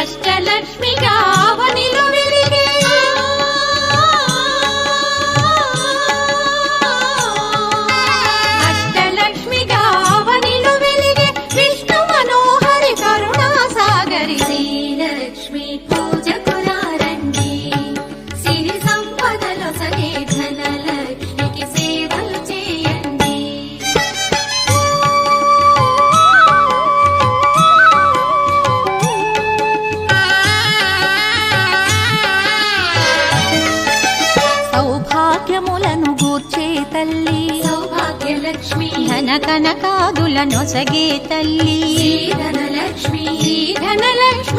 అష్టలక్ష్మిగా అవనిలో వెలిగే అష్టలక్ష్మిగా అవనిలో వెలిగే విష్ణు మనోహరి కరుణా సాగరి శ్రీలక్ష్మి పూజకు రండి సిరి సంపదలో సగే ధనలక్ష్మికి సేవలు చేయండి. సౌభాగ్యములను గూర్చే తల్లి సౌభాగ్యలక్ష్మి ధన కనకాదులను సగే తల్లి ధనలక్ష్మి ధనలక్ష్మి